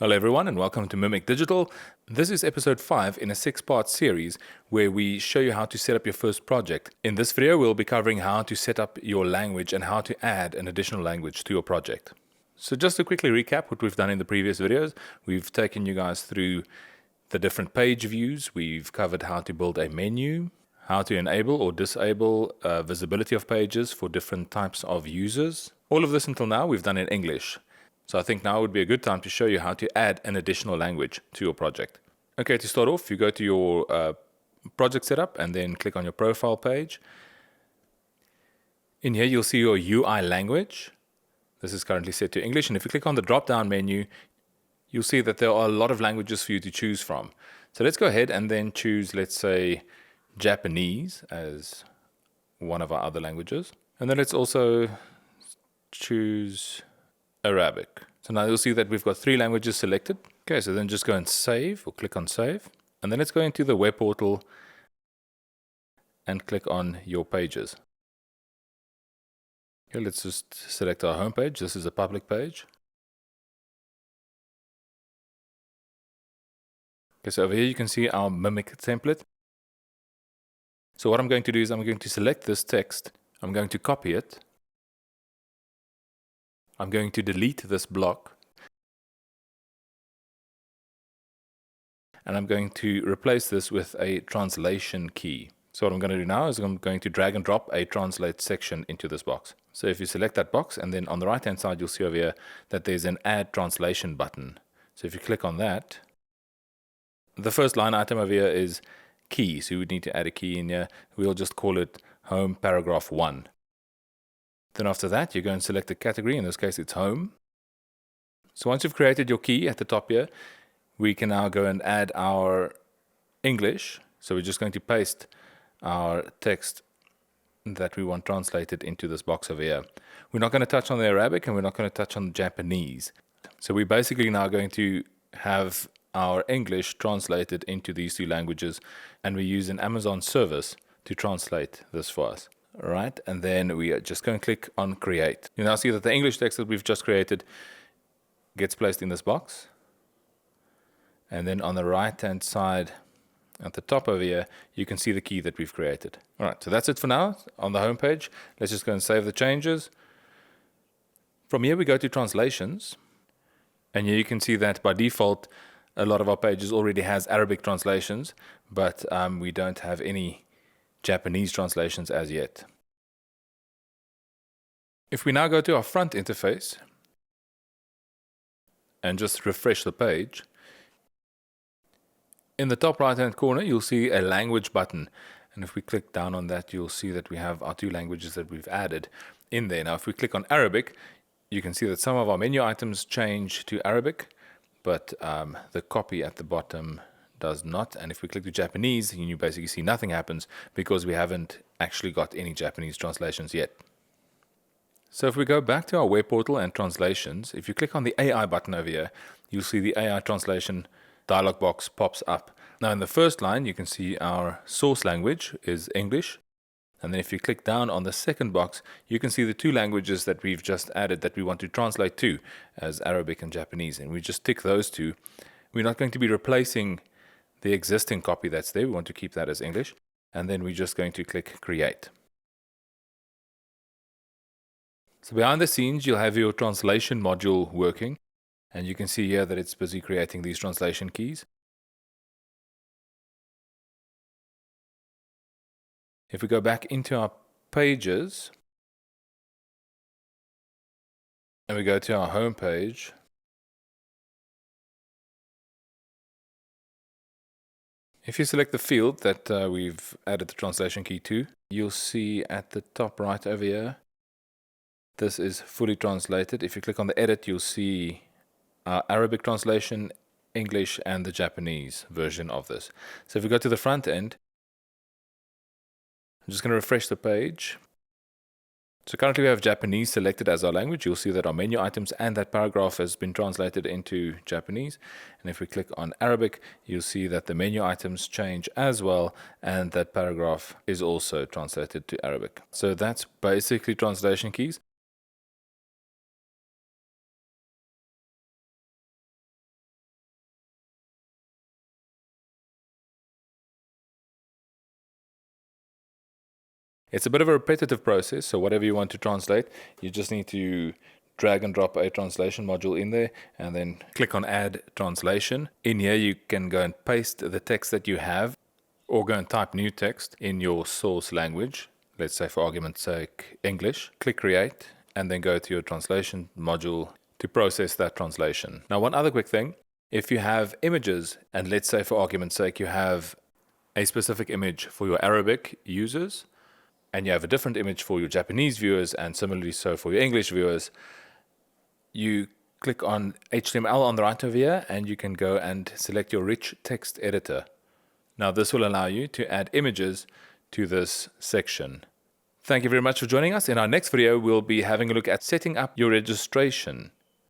Hello everyone and welcome to Mimic Digital. This is episode 5 in a 6-part series where we show you how to set up your first project. In this video we'll be covering how to set up your language and how to add an additional language to your project. So just to quickly recap what we've done in the previous videos, we've taken you guys through the different page views. We've covered how to build a menu, how to enable or disable visibility of pages for different types of users. All of this until now we've done in English. So I think now would be a good time to show you how to add an additional language to your project. Okay, to start off, you go to your project setup and then click on your profile page. In here, you'll see your UI language. This is currently set to English. And if you click on the drop-down menu, you'll see that there are a lot of languages for you to choose from. So let's go ahead and then choose, let's say, Japanese as one of our other languages. And then let's also choose Arabic. So now you'll see that we've got 3 languages selected. Okay, so then just go and save or click on save. And then let's go into the web portal and click on your pages. Okay, let's just select our home page. This is a public page. Okay, so over here you can see our Mimic template. So what I'm going to do is I'm going to select this text. I'm going to copy it. I'm going to delete this block. And I'm going to replace this with a translation key. So what I'm going to do now is I'm going to drag and drop a translate section into this box. So if you select that box, and then on the right hand side you'll see over here that there's an add translation button. So if you click on that, the first line item over here is key. So you would need to add a key in here. We'll just call it home paragraph 1. Then after that, you go and select the category. In this case, it's home. So once you've created your key at the top here, we can now go and add our English. So we're just going to paste our text that we want translated into this box over here. We're not going to touch on the Arabic and we're not going to touch on the Japanese. So we're basically now going to have our English translated into these 2 languages, and we use an Amazon service to translate this for us. All right, and then we are just going to click on create. You now see that the English text that we've just created gets placed in this box. And then on the right hand side at the top over here, you can see the key that we've created. All right, so that's it for now on the home page. Let's just go and save the changes. From here we go to translations. And here you can see that by default, a lot of our pages already has Arabic translations, but we don't have any Japanese translations as yet. If we now go to our front interface and just refresh the page, in the top right hand corner you'll see a language button, and if we click down on that you'll see that we have our 2 languages that we've added in there. Now if we click on Arabic, you can see that some of our menu items change to Arabic, but the copy at the bottom does not. And if we click to Japanese, you basically see nothing happens because we haven't actually got any Japanese translations yet. So if we go back to our web portal and translations, if you click on the AI button over here, you'll see the AI translation dialog box pops up. Now in the first line, you can see our source language is English. And then if you click down on the second box, you can see the 2 languages that we've just added that we want to translate to as Arabic and Japanese. And we just tick those 2. We're not going to be replacing the existing copy that's there. We want to keep that as English. And then we're just going to click create. So behind the scenes, you'll have your translation module working. And you can see here that it's busy creating these translation keys. If we go back into our pages and we go to our home page, if you select the field that we've added the translation key to, you'll see at the top right over here, this is fully translated. If you click on the edit, you'll see our Arabic translation, English, and the Japanese version of this. So if we go to the front end, I'm just going to refresh the page. So currently we have Japanese selected as our language. You'll see that our menu items and that paragraph has been translated into Japanese. And if we click on Arabic, you'll see that the menu items change as well, and that paragraph is also translated to Arabic. So that's basically translation keys. It's a bit of a repetitive process, so whatever you want to translate, you just need to drag and drop a translation module in there and then click on Add Translation. In here, you can go and paste the text that you have or go and type new text in your source language. Let's say, for argument's sake, English. Click Create and then go to your translation module to process that translation. Now, one other quick thing, if you have images, and let's say, for argument's sake, you have a specific image for your Arabic users, and you have a different image for your Japanese viewers, and similarly so for your English viewers, you click on HTML on the right over here, and you can go and select your rich text editor. Now, this will allow you to add images to this section. Thank you very much for joining us. In our next video, we'll be having a look at setting up your registration